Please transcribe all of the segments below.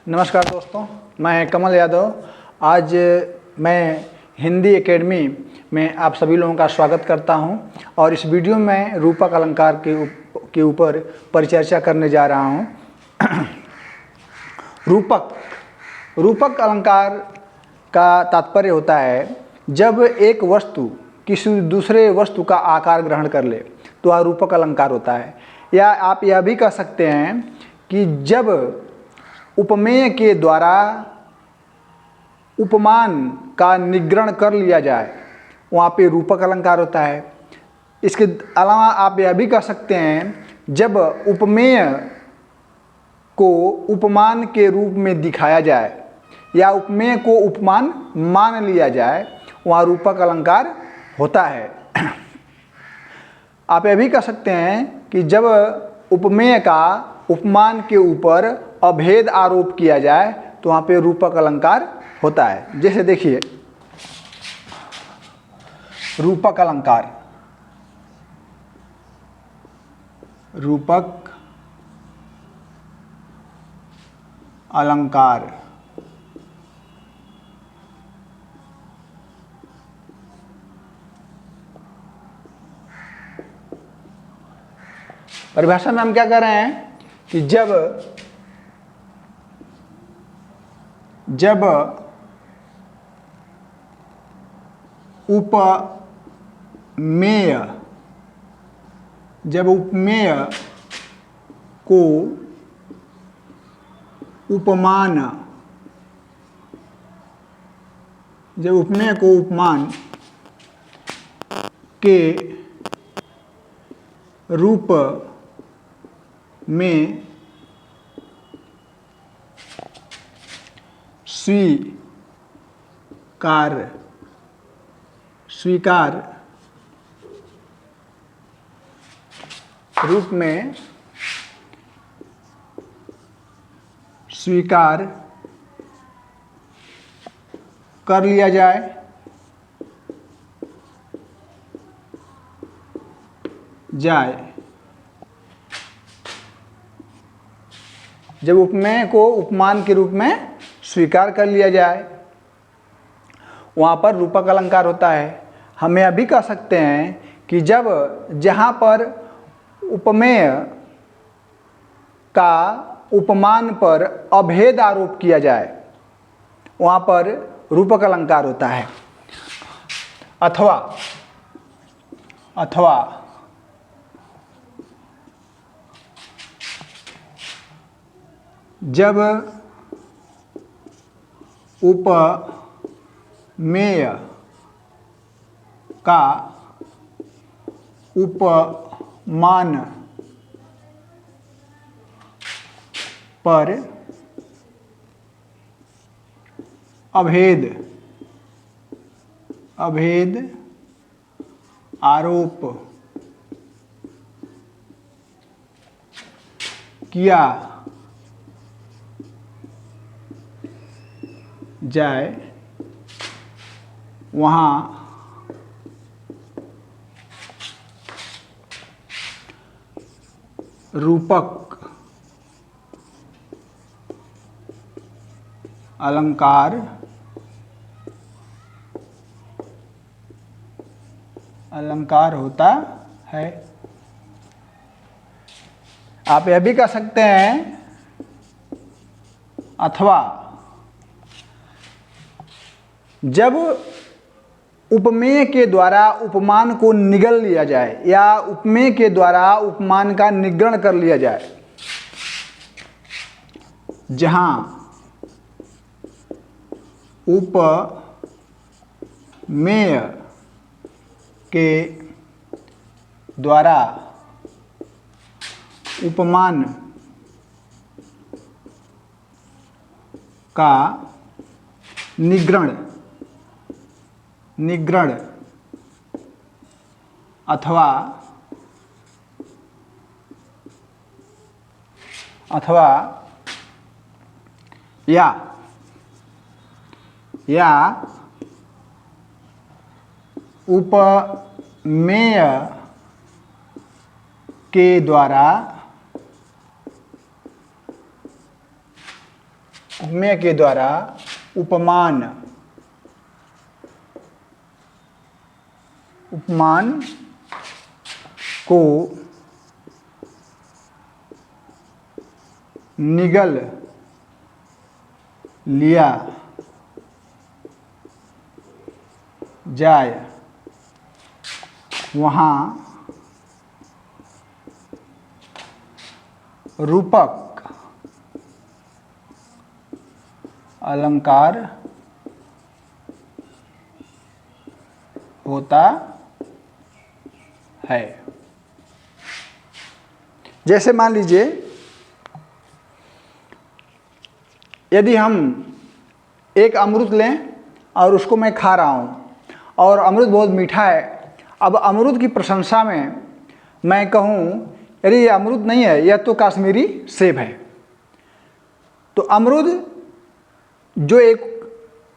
नमस्कार दोस्तों, मैं कमल यादव। आज मैं हिंदी एकेडमी में आप सभी लोगों का स्वागत करता हूं और इस वीडियो में रूपक अलंकार के ऊपर परिचर्चा करने जा रहा हूं। रूपक अलंकार का तात्पर्य होता है जब एक वस्तु किसी दूसरे वस्तु का आकार ग्रहण कर ले तो वह रूपक अलंकार होता है। या आप यह भी कह सकते हैं कि जब उपमेय के द्वारा उपमान का निग्रहण कर लिया जाए वहाँ पे रूपक अलंकार होता है। इसके अलावा आप यह भी कह सकते हैं जब उपमेय को उपमान के रूप में दिखाया जाए या उपमेय को उपमान मान लिया जाए वहाँ रूपक अलंकार होता है। आप यह भी कह सकते हैं कि जब उपमेय का उपमान के ऊपर अभेद आरोप किया जाए तो वहाँ पे रूपक अलंकार होता है। जैसे देखिए, रूपक अलंकार परिभाषा में हम क्या कर रहे हैं कि जब उपमेय को उपमान के रूप में स्वीकार कर लिया जाए जब उपमेय को उपमान के रूप में स्वीकार कर लिया जाए वहाँ पर रूपक अलंकार होता है। हम यह भी कह सकते हैं कि जहाँ पर उपमेय का उपमान पर अभेद आरोप किया जाए वहाँ पर रूपक अलंकार होता है। अथवा जब उपमेय का उपमान पर अभेद आरोप किया जाए वहाँ रूपक अलंकार होता है। आप यह भी कह सकते हैं अथवा जब उपमेय के द्वारा उपमान को निगल लिया जाए या उपमेय के द्वारा उपमान का निग्रहण कर लिया जाए, जहां उपमेय के द्वारा उपमान का निग्रहण अथवा या उपमेय के द्वारा उपमेय के द्वारा उपमान को निगल लिया जाए वहाँ रूपक अलंकार होता है। जैसे मान लीजिए यदि हम एक अमरूद लें और उसको मैं खा रहा हूँ और अमरूद बहुत मीठा है। अब अमरूद की प्रशंसा में मैं कहूँ अरे ये अमरूद नहीं है, यह तो कश्मीरी सेब है। तो अमरूद जो एक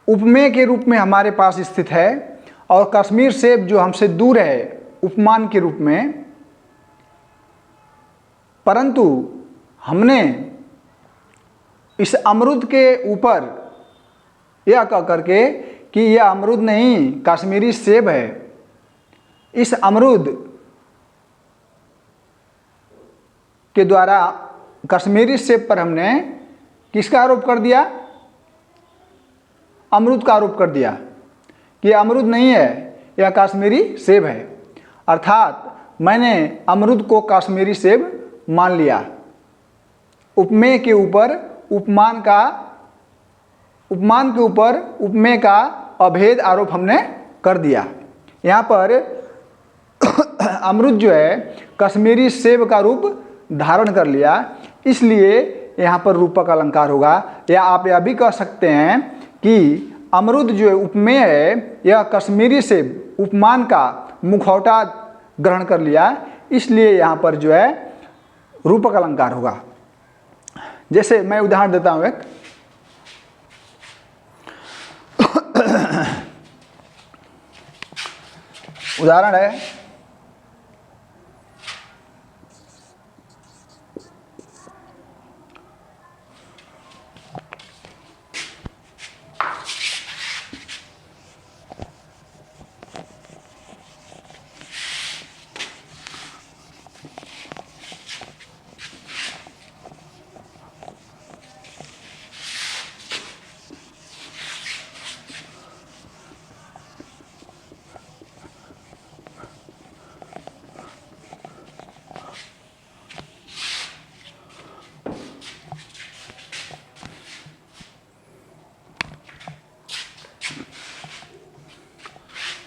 उपमेय के रूप में हमारे पास स्थित है और कश्मीर सेब जो हमसे दूर है उपमान के रूप में, परंतु हमने इस अमरूद के ऊपर यह कह करके कि यह अमरूद नहीं कश्मीरी सेब है, इस अमरूद के द्वारा कश्मीरी सेब पर हमने किसका आरोप कर दिया? अमरूद का आरोप कर दिया कि यह अमरूद नहीं है, यह कश्मीरी सेब है। अर्थात मैंने अमरूद को कश्मीरी सेब मान लिया। उपमेय के ऊपर उपमान के ऊपर उपमेय का अभेद आरोप हमने कर दिया। यहाँ पर अमरूद जो है कश्मीरी सेब का रूप धारण कर लिया, इसलिए यहाँ पर रूपक अलंकार होगा। या आप यह भी कह सकते हैं कि अमरूद जो है उपमेय है, यह कश्मीरी सेब उपमान का मुखौटा ग्रहण कर लिया, इसलिए यहाँ पर जो है रूपक अलंकार होगा। जैसे मैं उदाहरण देता हूँ एक, उदाहरण है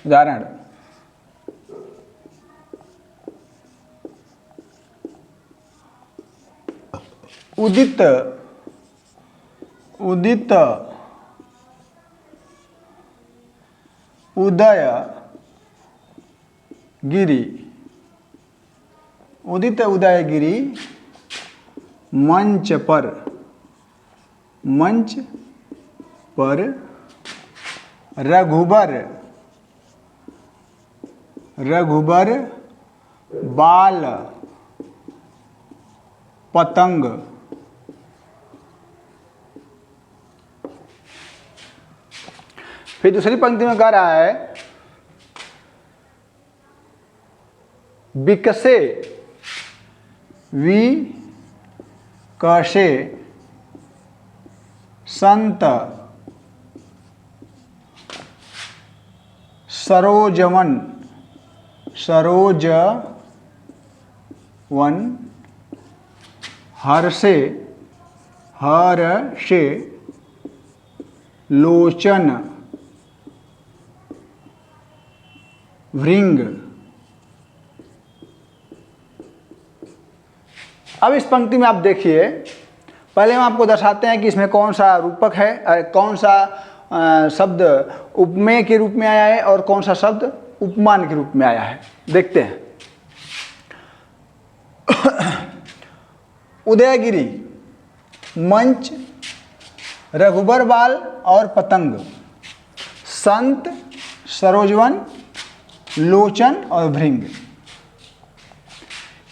उदाहरण उदित उदय गिरी मंच पर रघुबर बाल पतंग फिर दूसरी पंक्ति में कह रहा है विकसे संत सरोजवन हर्षे लोचन भृंग। अब इस पंक्ति में आप देखिए, पहले हम आपको दर्शाते हैं कि इसमें कौन सा रूपक है, कौन सा शब्द उपमेय के रूप में आया है और कौन सा शब्द उपमान के रूप में आया है। देखते हैं। उदयगिरी, मंच, रघुबर बाल और पतंग, संत, सरोजवन, लोचन और भृंग।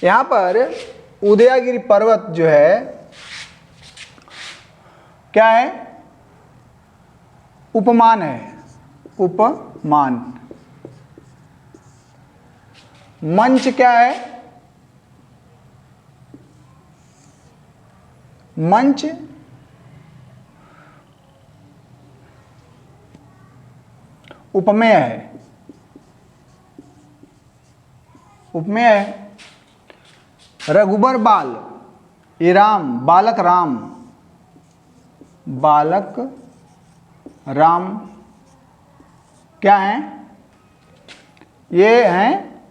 यहाँ पर उदयगिरी पर्वत जो है क्या है? उपमान है, उपमान। मंच क्या है? मंच उपमेय है, उपमेय है। रघुबर बाल, ये राम, बालक राम, बालक राम क्या हैं? ये हैं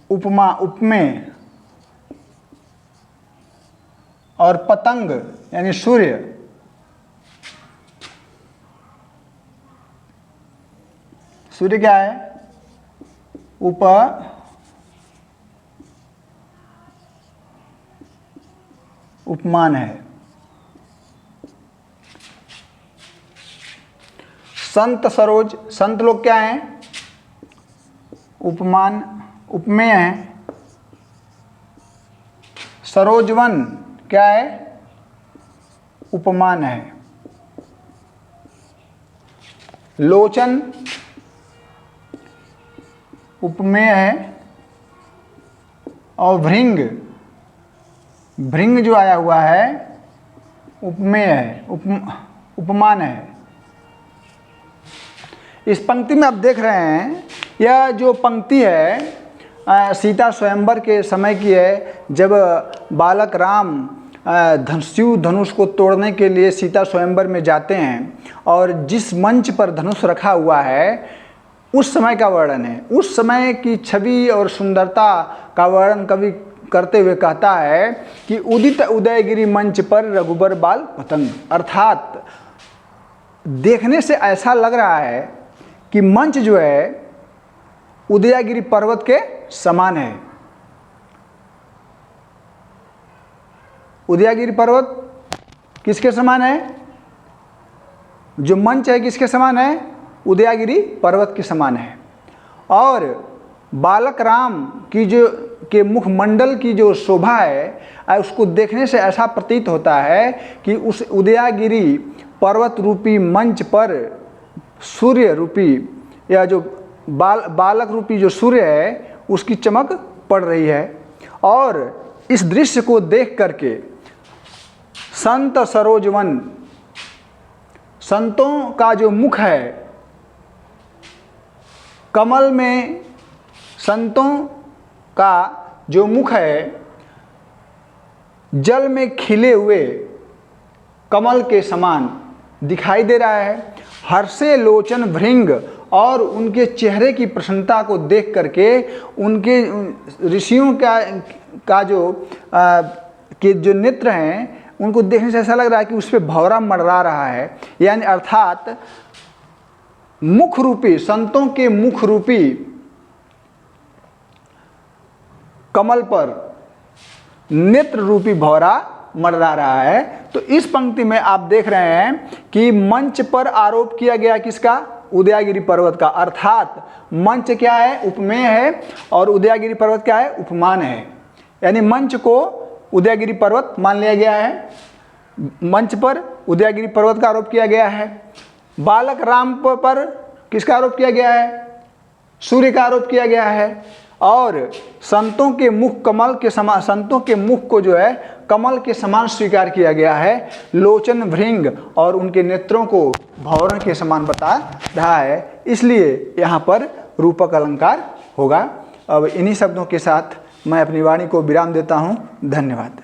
उपमा, उपमेय। और पतंग यानी सूर्य, सूर्य क्या है? उपमान है। संत सरोज, संत लोग क्या हैं? उपमान, उपमेय है। सरोजवन क्या है? उपमान है। लोचन उपमेय है। और भृंग, भृंग जो आया हुआ है उपमेय है, उपमान है। इस पंक्ति में आप देख रहे हैं, यह जो पंक्ति है सीता स्वयंवर के समय की है, जब बालक राम शिव धनुष को तोड़ने के लिए सीता स्वयंवर में जाते हैं और जिस मंच पर धनुष रखा हुआ है उस समय का वर्णन है। उस समय की छवि और सुंदरता का वर्णन कवि करते हुए कहता है कि उदित उदयगिरी मंच पर रघुबर बाल पतंग, अर्थात देखने से ऐसा लग रहा है कि मंच जो है उदयगिरी पर्वत के समान है। उदयगिरी पर्वत किसके समान है? जो मंच है किसके समान है? उदयगिरी पर्वत के समान है। और बालक राम की जो के मुखमंडल की जो शोभा है उसको देखने से ऐसा प्रतीत होता है कि उस उदयगिरी पर्वत रूपी मंच पर सूर्य रूपी या जो बालक रूपी जो सूर्य है उसकी चमक पड़ रही है। और इस दृश्य को देख करके संत सरोजवन, संतों का जो मुख है कमल में, संतों का जो मुख है जल में खिले हुए कमल के समान दिखाई दे रहा है। हर्षे लोचन भृंग, और उनके चेहरे की प्रसन्नता को देख करके उनके ऋषियों का जो नेत्र हैं उनको देखने से ऐसा लग रहा है कि उस पर भौरा मंडरा रहा है। यानी अर्थात मुख रूपी, संतों के मुख रूपी कमल पर नेत्र रूपी भौरा मंडरा रहा है। तो इस पंक्ति में आप देख रहे हैं कि मंच पर आरोप किया गया किसका? उदयगिरी पर्वत का। अर्थात मंच क्या है? उपमेय है। और उदयगिरी पर्वत क्या है? उपमान है। यानी मंच को उदयगिरी पर्वत मान लिया गया है। मंच पर उदयगिरी पर्वत का आरोप किया गया है। बालक राम पर किसका आरोप किया गया है? सूर्य का आरोप किया गया है। और संतों के मुख कमल के समान, संतों के मुख को जो है कमल के समान स्वीकार किया गया है। लोचन भृंग, और उनके नेत्रों को भौरों के समान बता रहा है, इसलिए यहाँ पर रूपक अलंकार होगा। अब इन्हीं शब्दों के साथ मैं अपनी वाणी को विराम देता हूँ। धन्यवाद।